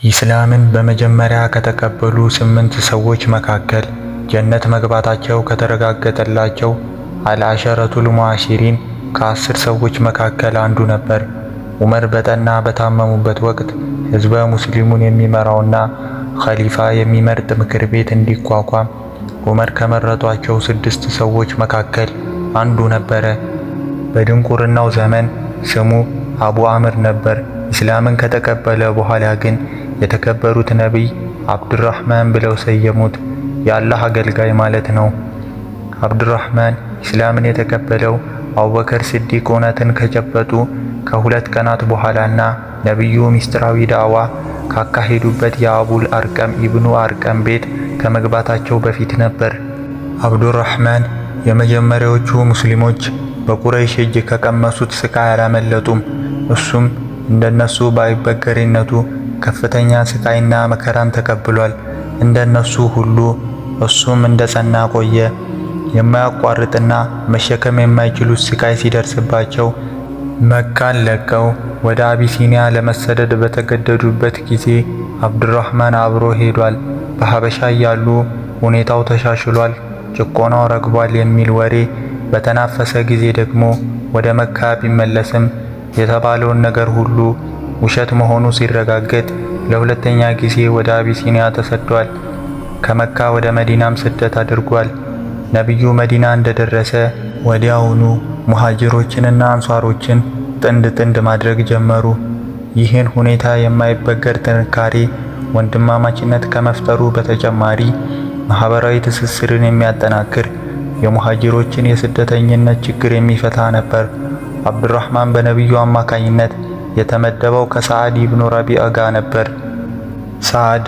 ኢስላምን በመጀመሪያ ከተቀበሉ 8 ሰዎች መካከል ጀነት መግባታቸው ከተረጋገጠላቸው አልዓሸረቱል ሙዓሺሪን ከ10 ሰዎች መካከል አንዱ ነበር። ዑመር በጠና በታመሙበት ወቅት ሕዝበ ሙስሊሙን የሚመራውና ኸሊፋ የሚመርጥ ምክር ቤት እንዲቋቋም ዑመር ከመረጧቸው 6 ሰዎች መካከል አንዱ ነበረ። በድንቁርናው ዘመን ስሙ አቡ አምር ነበር። ኢስላምን ከተቀበለ በኋላ ግን የተከበሩት ነቢይ አብዱራህማን ብለው ሰየሙት። የአላህ አገልጋይ ማለት ነው። አብዱራህማን ኢስላምን የተቀበለው አቡበከር ሲዲቅ እውነትን ከጨበጡ ከ2 ቀናት በኋላና ነቢዩ ሚስጥራዊ ዳዕዋ ካካሄዱበት የአቡል አርቀም ኢብኑ አርቀም ቤት ከመግባታቸው በፊት ነበር። አብዱራህማን የመጀመሪያዎቹ ሙስሊሞች በቁረይሽ እጅ ከቀመሱት ስቃይ አላመለጡም። እሱም እንደነሱ በአይበገሬነቱ ከፍተኛ ስቃይና መከራን ተቀብሏል። እንደነሱ ሁሉ እሱም እንደጸና ቆየ። የማያቋርጥና መሸከም የማይችሉት ስቃይ ሲደርስባቸው መካን ለቀው ወደ አቢሲኒያ ለመሰደድ በተገደዱበት ጊዜ አብዱራህማን አብሮ ሄዷል። በሀበሻ እያሉ ሁኔታው ተሻሽሏል፣ ጭቆናው ረግቧል የሚል ወሬ በተናፈሰ ጊዜ ደግሞ ወደ መካ ቢመለስም የተባለውን ነገር ሁሉ ውሸት መሆኑ ሲረጋገጥ ለሁለተኛ ጊዜ ወደ አቢሲኒያ ተሰዷል። ከመካ ወደ መዲናም ስደት አድርጓል። ነቢዩ መዲና እንደደረሰ ወዲያውኑ ሙሃጅሮችንና አንሷሮችን ጥንድ ጥንድ ማድረግ ጀመሩ። ይህን ሁኔታ የማይበገር ጥንካሬ፣ ወንድማማችነት ከመፍጠሩ በተጨማሪ ማህበራዊ ትስስርን የሚያጠናክር የሙሃጅሮችን የስደተኝነት ችግር የሚፈታ ነበር። አብዱራህማን በነቢዩ አማካኝነት የተመደበው ከሰዓድ ኢብኑ ረቢዓ ጋር ነበር። ሰዓድ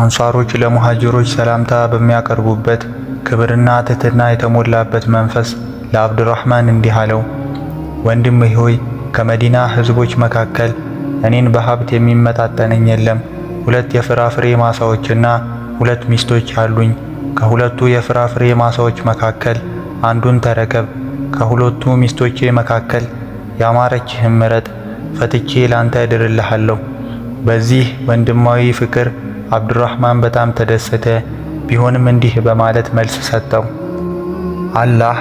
አንሷሮች ለሙሃጅሮች ሰላምታ በሚያቀርቡበት ክብርና ትህትና የተሞላበት መንፈስ ለአብዱራህማን እንዲህ አለው፣ ወንድሜ ሆይ ከመዲና ህዝቦች መካከል እኔን በሀብት የሚመጣጠነኝ የለም። 2 የፍራፍሬ ማሳዎችና 2 ሚስቶች አሉኝ። ከሁለቱ የፍራፍሬ ማሳዎች መካከል አንዱን ተረከብ። ከሁለቱ ሚስቶቼ መካከል ያማረችህን ምረጥ፣ ፈትቼ ላንተ እድርልሃለሁ። በዚህ ወንድማዊ ፍቅር አብዱራህማን በጣም ተደሰተ። ቢሆንም እንዲህ በማለት መልስ ሰጠው፣ አላህ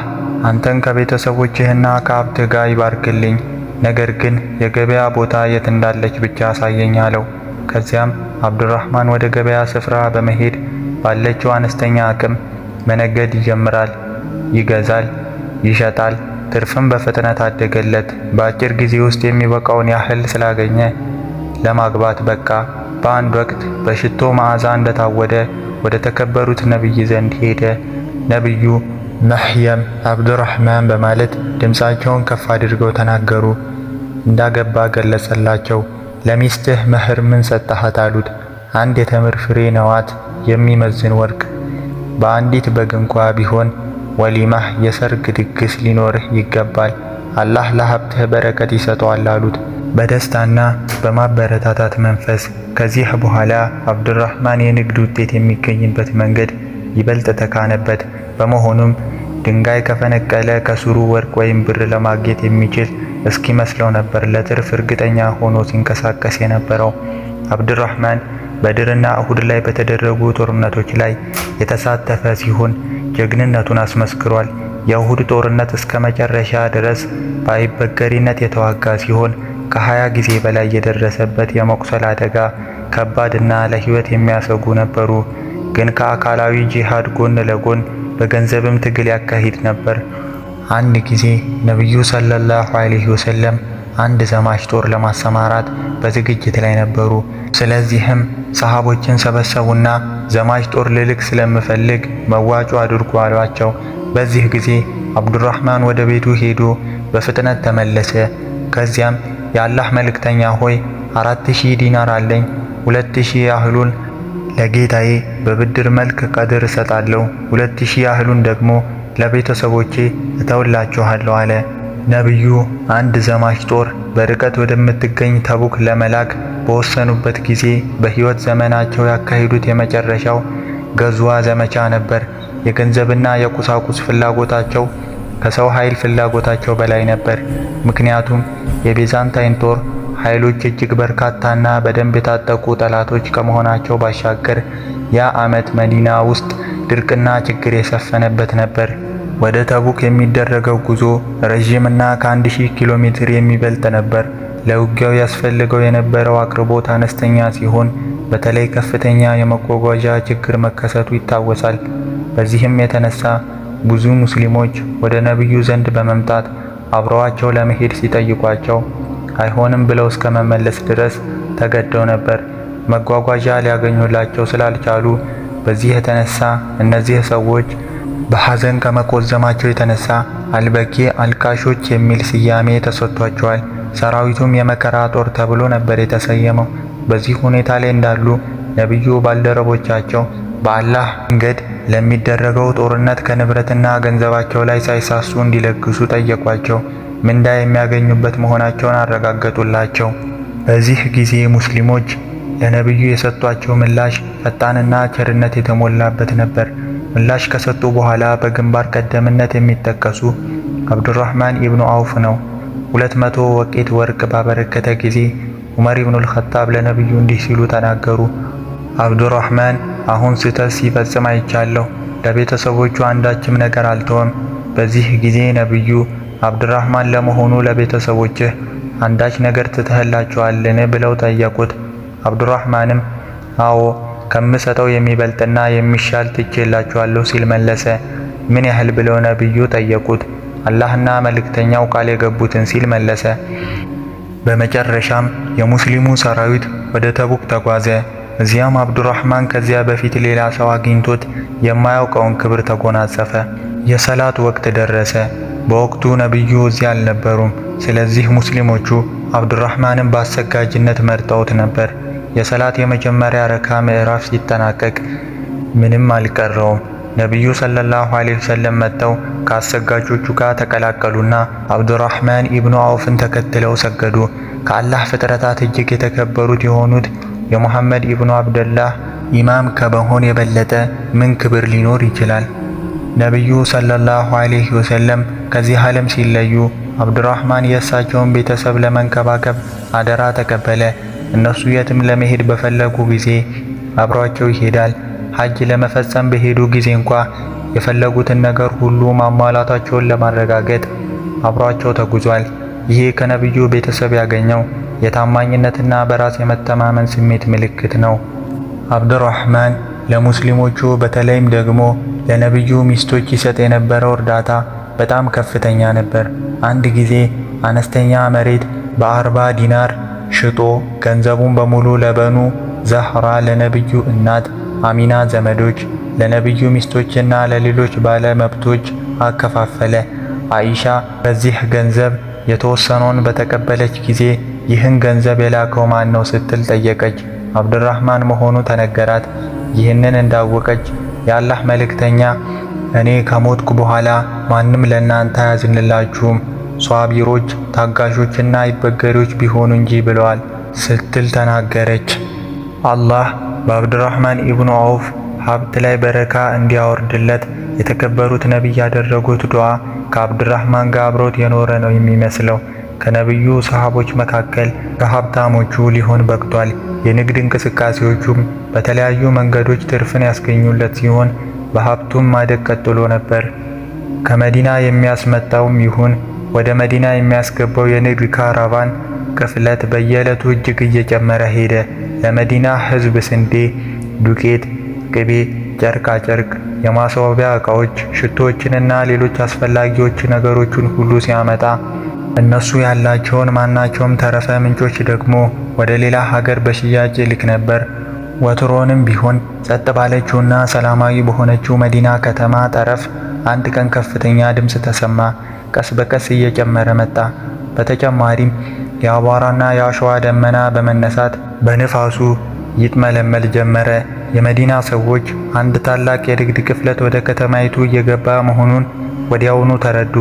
አንተን ከቤተሰቦችህና ከሀብትህ ጋር ይባርክልኝ። ነገር ግን የገበያ ቦታ የት እንዳለች ብቻ አሳየኝ አለው። ከዚያም አብዱራህማን ወደ ገበያ ስፍራ በመሄድ ባለችው አነስተኛ አቅም መነገድ ይጀምራል። ይገዛል፣ ይሸጣል። ትርፍም በፍጥነት አደገለት። በአጭር ጊዜ ውስጥ የሚበቃውን ያህል ስላገኘ ለማግባት በቃ። በአንድ ወቅት በሽቶ መዓዛ እንደታወደ ወደ ተከበሩት ነቢይ ዘንድ ሄደ። ነቢዩ መህየም አብዱራህማን በማለት ድምፃቸውን ከፍ አድርገው ተናገሩ። እንዳገባ ገለጸላቸው። ለሚስትህ መህር ምን ሰጠሃት አሉት። 1 የተምር ፍሬ ነዋት የሚመዝን ወርቅ። በአንዲት በግ እንኳ ቢሆን ወሊማህ የሰርግ ድግስ ሊኖርህ ይገባል። አላህ ለሀብትህ በረከት ይሰጠዋል አሉት በደስታና በማበረታታት መንፈስ። ከዚህ በኋላ አብዱራህማን የንግድ ውጤት የሚገኝበት መንገድ ይበልጥ ተካነበት። በመሆኑም ድንጋይ ከፈነቀለ ከስሩ ወርቅ ወይም ብር ለማግኘት የሚችል እስኪመስለው ነበር ለትርፍ እርግጠኛ ሆኖ ሲንቀሳቀስ የነበረው። አብዱራህማን በድርና እሁድ ላይ በተደረጉ ጦርነቶች ላይ የተሳተፈ ሲሆን ጀግንነቱን አስመስክሯል። የእሁድ ጦርነት እስከ መጨረሻ ድረስ በአይበገሪነት የተዋጋ ሲሆን ከ20 ጊዜ በላይ የደረሰበት የመቁሰል አደጋ ከባድና ለሕይወት የሚያሰጉ ነበሩ። ግን ከአካላዊ ጂሃድ ጎን ለጎን በገንዘብም ትግል ያካሂድ ነበር። አንድ ጊዜ ነቢዩ ሰለላሁ ዐለይሂ ወሰለም አንድ ዘማች ጦር ለማሰማራት በዝግጅት ላይ ነበሩ። ስለዚህም ሰሃቦችን ሰበሰቡና ዘማች ጦር ልልክ ስለምፈልግ መዋጮ አድርጉ አሏቸው። በዚህ ጊዜ አብዱራህማን ወደ ቤቱ ሄዶ በፍጥነት ተመለሰ። ከዚያም የአላህ መልእክተኛ ሆይ 4000 ዲናር አለኝ፣ 2000 ያህሉን ለጌታዬ በብድር መልክ ቀድር እሰጣለሁ፣ 2000 ያህሉን ደግሞ ለቤተሰቦቼ እተውላችኋለሁ አለ። ነቢዩ አንድ ዘማች ጦር በርቀት ወደምትገኝ ተቡክ ለመላክ በወሰኑበት ጊዜ በሕይወት ዘመናቸው ያካሂዱት የመጨረሻው ገዝዋ ዘመቻ ነበር። የገንዘብና የቁሳቁስ ፍላጎታቸው ከሰው ኃይል ፍላጎታቸው በላይ ነበር። ምክንያቱም የቤዛንታይን ጦር ኃይሎች እጅግ በርካታና በደንብ የታጠቁ ጠላቶች ከመሆናቸው ባሻገር ያ ዓመት መዲና ውስጥ ድርቅና ችግር የሰፈነበት ነበር። ወደ ተቡክ የሚደረገው ጉዞ ረዥምና ከ1000 ኪሎ ሜትር የሚበልጥ ነበር። ለውጊያው ያስፈልገው የነበረው አቅርቦት አነስተኛ ሲሆን በተለይ ከፍተኛ የመጓጓዣ ችግር መከሰቱ ይታወሳል። በዚህም የተነሳ ብዙ ሙስሊሞች ወደ ነብዩ ዘንድ በመምጣት አብረዋቸው ለመሄድ ሲጠይቋቸው አይሆንም ብለው እስከ መመለስ ድረስ ተገደው ነበር። መጓጓዣ ሊያገኙላቸው ስላልቻሉ በዚህ የተነሳ እነዚህ ሰዎች በሐዘን ከመቆዘማቸው የተነሳ አልበኪ አልቃሾች የሚል ስያሜ ተሰጥቷቸዋል። ሰራዊቱም የመከራ ጦር ተብሎ ነበር የተሰየመው። በዚህ ሁኔታ ላይ እንዳሉ ነብዩ ባልደረቦቻቸው በአላህ መንገድ ለሚደረገው ጦርነት ከንብረትና ገንዘባቸው ላይ ሳይሳሱ እንዲለግሱ ጠየቋቸው። ምንዳ የሚያገኙበት መሆናቸውን አረጋገጡላቸው። በዚህ ጊዜ ሙስሊሞች ለነብዩ የሰጧቸው ምላሽ ፈጣንና ቸርነት የተሞላበት ነበር። ምላሽ ከሰጡ በኋላ በግንባር ቀደምትነት የሚጠቀሱ አብዱራህማን ኢብኑ አውፍ ነው። 200 ወቄት ወርቅ ባበረከተ ጊዜ ዑመር ኢብኑል ኸጣብ ለነብዩ እንዲህ ሲሉ ተናገሩ። አብዱራህማን አሁን ስህተት ሲፈጽም አይቻለሁ። ለቤተሰቦቹ አንዳችም ነገር አልተወም። በዚህ ጊዜ ነብዩ አብዱራህማን ለመሆኑ ለቤተሰቦችህ አንዳች ነገር ትተህላቸዋልን ብለው ጠየቁት። አብዱራህማንም አዎ ከምሰጠው የሚበልጥና የሚሻል ትቼላቸዋለሁ ሲል መለሰ። ምን ያህል ብለው ነብዩ ጠየቁት። አላህና መልእክተኛው ቃል የገቡትን ሲል መለሰ። በመጨረሻም የሙስሊሙ ሰራዊት ወደ ተቡክ ተጓዘ። እዚያም አብዱራህማን ከዚያ በፊት ሌላ ሰው አግኝቶት የማያውቀውን ክብር ተጎናጸፈ። የሰላት ወቅት ደረሰ። በወቅቱ ነብዩ እዚያ አልነበሩም። ስለዚህ ሙስሊሞቹ አብዱራህማንን በአሰጋጅነት መርጠውት ነበር። የሰላት የመጀመሪያ ረካ ምዕራፍ ሲጠናቀቅ ምንም አልቀረውም። ነብዩ ሰለላሁ ዐለይሂ ወሰለም መጥተው ከአሰጋጆቹ ጋር ተቀላቀሉና አብዱራህማን ኢብኑ አውፍን ተከትለው ሰገዱ። ከአላህ ፍጥረታት እጅግ የተከበሩት የሆኑት የሙሐመድ ኢብኑ አብደላህ ኢማም ከመሆን የበለጠ ምን ክብር ሊኖር ይችላል? ነብዩ ሰለላሁ ዐለይሂ ወሰለም ከዚህ ዓለም ሲለዩ አብዱራህማን የእሳቸውን ቤተሰብ ለመንከባከብ አደራ ተቀበለ። እነሱ የትም ለመሄድ በፈለጉ ጊዜ አብሯቸው ይሄዳል። ሐጅ ለመፈጸም በሄዱ ጊዜ እንኳ የፈለጉትን ነገር ሁሉ ማሟላታቸውን ለማረጋገጥ አብሯቸው ተጉዟል። ይሄ ከነብዩ ቤተሰብ ያገኘው የታማኝነትና በራስ የመተማመን ስሜት ምልክት ነው። አብዱራህማን ለሙስሊሞቹ በተለይም ደግሞ ለነብዩ ሚስቶች ይሰጥ የነበረው እርዳታ በጣም ከፍተኛ ነበር። አንድ ጊዜ አነስተኛ መሬት በ40 ዲናር ሽጦ ገንዘቡን በሙሉ ለበኑ ዛህራ ለነብዩ እናት አሚና ዘመዶች፣ ለነብዩ ሚስቶችና ለሌሎች ባለ መብቶች አከፋፈለ። አይሻ በዚህ ገንዘብ የተወሰነውን በተቀበለች ጊዜ ይህን ገንዘብ የላከው ማን ነው ስትል ጠየቀች። አብዱራህማን መሆኑ ተነገራት። ይህንን እንዳወቀች የአላህ መልእክተኛ እኔ ከሞትኩ በኋላ ማንም ለእናንተ አያዝንላችሁም፣ ሷቢሮች ታጋሾችና አይበገሪዎች ቢሆኑ እንጂ ብለዋል ስትል ተናገረች። አላህ በአብዱራህማን ኢብኑ አውፍ ሀብት ላይ በረካ እንዲያወርድለት የተከበሩት ነቢይ ያደረጉት ዱዓ ከአብዱራህማን ጋር አብሮት የኖረ ነው የሚመስለው። ከነብዩ ሰሃቦች መካከል ከሀብታሞቹ ሊሆን በቅቷል። የንግድ እንቅስቃሴዎቹም በተለያዩ መንገዶች ትርፍን ያስገኙለት ሲሆን በሀብቱም ማደግ ቀጥሎ ነበር። ከመዲና የሚያስመጣውም ይሁን ወደ መዲና የሚያስገባው የንግድ ካራቫን ቅፍለት በየዕለቱ እጅግ እየጨመረ ሄደ። ለመዲና ሕዝብ ስንዴ፣ ዱቄት፣ ቅቤ፣ ጨርቃ ጨርቅ፣ የማስዋቢያ ዕቃዎች፣ ሽቶዎችንና ሌሎች አስፈላጊዎች ነገሮችን ሁሉ ሲያመጣ እነሱ ያላቸውን ማናቸውም ተረፈ ምንጮች ደግሞ ወደ ሌላ ሀገር በሽያጭ ይልክ ነበር። ወትሮንም ቢሆን ጸጥ ባለችውና ሰላማዊ በሆነችው መዲና ከተማ ጠረፍ አንድ ቀን ከፍተኛ ድምፅ ተሰማ። ቀስ በቀስ እየጨመረ መጣ። በተጨማሪም የአቧራና የአሸዋ ደመና በመነሳት በንፋሱ ይጥመለመል ጀመረ። የመዲና ሰዎች አንድ ታላቅ የንግድ ቅፍለት ወደ ከተማይቱ እየገባ መሆኑን ወዲያውኑ ተረዱ።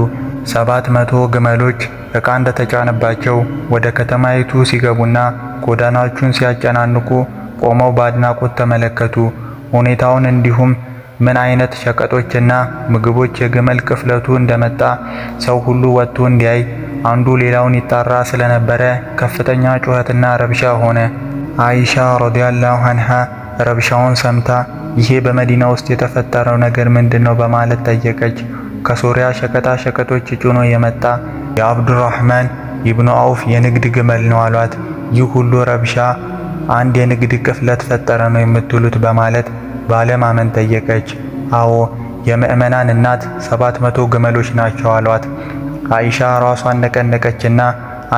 700 ግመሎች ዕቃ እንደተጫነባቸው ወደ ከተማይቱ ሲገቡና ጎዳናዎቹን ሲያጨናንቁ ቆመው በአድናቆት ተመለከቱ። ሁኔታውን እንዲሁም ምን አይነት ሸቀጦችና ምግቦች የግመል ቅፍለቱ እንደመጣ ሰው ሁሉ ወጥቶ እንዲያይ አንዱ ሌላውን ይጣራ ስለነበረ ከፍተኛ ጩኸትና ረብሻ ሆነ። አይሻ ረዲየላሁ ዐንሃ ረብሻውን ሰምታ ይሄ በመዲና ውስጥ የተፈጠረው ነገር ምንድነው በማለት ጠየቀች። ከሶሪያ ሸቀጣ ሸቀጦች ጭኖ የመጣ የአብዱራህማን ኢብኑ አውፍ የንግድ ግመል ነው አሏት። ይህ ሁሉ ረብሻ አንድ የንግድ ቅፍለት ፈጠረ ነው የምትሉት በማለት ባለማመን ጠየቀች። አዎ የምእመናን እናት 700 ግመሎች ናቸው አሏት። አይሻ ራሷን ነቀነቀችና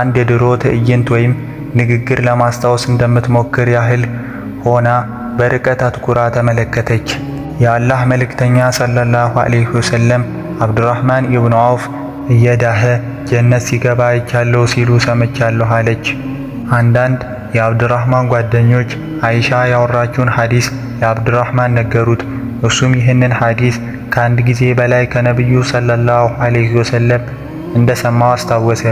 አንድ የድሮ ትዕይንት ወይም ንግግር ለማስታወስ እንደምትሞክር ያህል ሆና በርቀት አትኩራ ተመለከተች። የአላህ መልእክተኛ ሰለላሁ ዐለይሂ ወሰለም አብዱራህማን ኢብኑ አውፍ እየዳኸ ጀነት ሲገባ አይቻለሁ ሲሉ ሰምቻለሁ አለች። አንዳንድ የአብዱራህማን ጓደኞች አይሻ ያወራችውን ሐዲስ ለአብዱራህማን ነገሩት። እሱም ይህንን ሐዲስ ከአንድ ጊዜ በላይ ከነብዩ ሰለላሁ ዐለይሂ ወሰለም እንደሰማው አስታወሰ።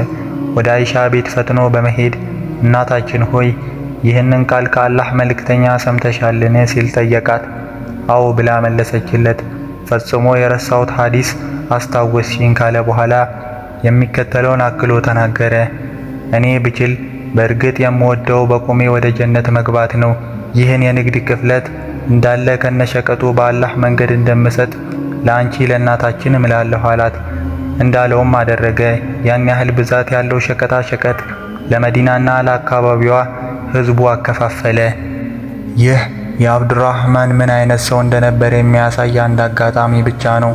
ወደ አይሻ ቤት ፈጥኖ በመሄድ እናታችን ሆይ ይህንን ቃል ከአላህ መልእክተኛ ሰምተሻልን ሲል ጠየቃት። አዎ ብላ መለሰችለት። ፈጽሞ የረሳሁት ሐዲስ አስታወስሽኝ ካለ በኋላ የሚከተለውን አክሎ ተናገረ። እኔ ብችል በእርግጥ የምወደው በቁሜ ወደ ጀነት መግባት ነው። ይህን የንግድ ቅፍለት እንዳለ ከነሸቀጡ በአላህ መንገድ እንደምሰጥ ለአንቺ ለእናታችን እምላለሁ አላት። እንዳለውም አደረገ። ያን ያህል ብዛት ያለው ሸቀጣ ሸቀጥ ለመዲናና ለአካባቢዋ ህዝቡ አከፋፈለ። ይህ የአብዱራህማን ምን አይነት ሰው እንደነበር የሚያሳይ አንድ አጋጣሚ ብቻ ነው።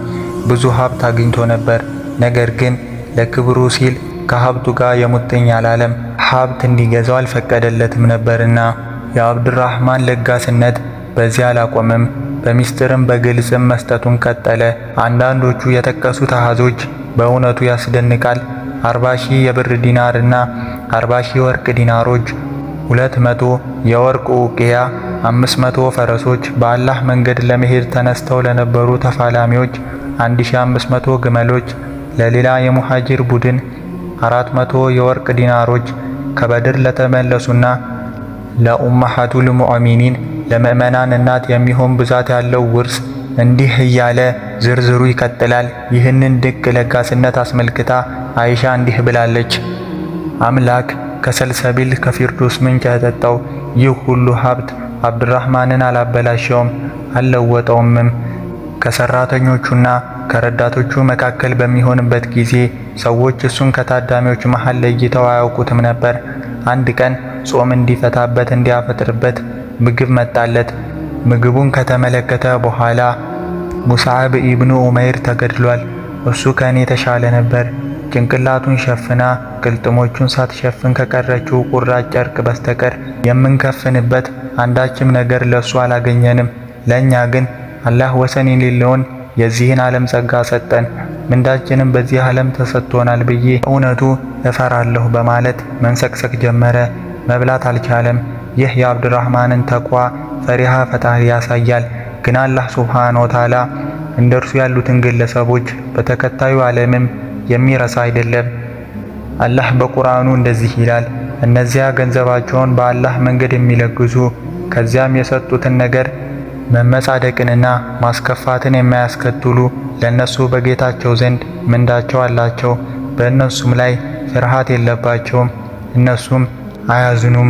ብዙ ሀብት አግኝቶ ነበር። ነገር ግን ለክብሩ ሲል ከሀብቱ ጋር የሙጥኝ አላለም። ሀብት እንዲገዛው አልፈቀደለትም ነበርና። የአብዱራህማን ለጋስነት በዚያ አላቆመም። በሚስጥርም በግልጽም መስጠቱን ቀጠለ። አንዳንዶቹ የጠቀሱት አሃዞች በእውነቱ ያስደንቃል። 40,000 የብር ዲናርና 40,000 የወርቅ ዲናሮች፣ 200 የወርቅ ውቅያ፣ 500 ፈረሶች፣ በአላህ መንገድ ለመሄድ ተነስተው ለነበሩ ተፋላሚዎች 1500 ግመሎች፣ ለሌላ የሙሃጅር ቡድን 400 የወርቅ ዲናሮች፣ ከበድር ለተመለሱና ለኡመሃቱል ሙእሚኒን ለምእመናን እናት የሚሆን ብዛት ያለው ውርስ፣ እንዲህ እያለ ዝርዝሩ ይቀጥላል። ይህንን ድንቅ ለጋስነት አስመልክታ አይሻ እንዲህ ብላለች። አምላክ ከሰልሰቢል ከፊርዶስ ምንጭ ያጠጣው ይህ ሁሉ ሀብት አብዱራህማንን አላበላሸውም አልለወጠውምም። ከሰራተኞቹና ከረዳቶቹ መካከል በሚሆንበት ጊዜ ሰዎች እሱን ከታዳሚዎች መሃል ለይተው አያውቁትም ነበር። አንድ ቀን ጾም እንዲፈታበት እንዲያፈጥርበት ምግብ መጣለት። ምግቡን ከተመለከተ በኋላ ሙስዓብ ኢብኑ ኡመይር ተገድሏል። እሱ ከኔ የተሻለ ነበር። ጭንቅላቱን ሸፍና ቅልጥሞቹን ሳትሸፍን ከቀረችው ቁራጭ ጨርቅ በስተቀር የምንከፍንበት አንዳችም ነገር ለሱ አላገኘንም። ለኛ ግን አላህ ወሰን የሌለውን የዚህን ዓለም ጸጋ ሰጠን። ምንዳችንም በዚህ ዓለም ተሰጥቶናል ብዬ እውነቱ እፈራለሁ በማለት መንሰቅሰቅ ጀመረ። መብላት አልቻለም። ይህ የአብዱራህማንን ተቋ ፈሪሃ ፈጣሪ ያሳያል። ግን አላህ ሱብሓነሁ ወተዓላ እንደርሱ ያሉትን ግለሰቦች በተከታዩ ዓለምም የሚረሳ አይደለም። አላህ በቁርአኑ እንደዚህ ይላል፣ እነዚያ ገንዘባቸውን በአላህ መንገድ የሚለግሱ ከዚያም የሰጡትን ነገር መመጻደቅንና ማስከፋትን የማያስከትሉ ለነሱ በጌታቸው ዘንድ ምንዳቸው አላቸው። በእነሱም ላይ ፍርሃት የለባቸውም፣ እነሱም አያዝኑም።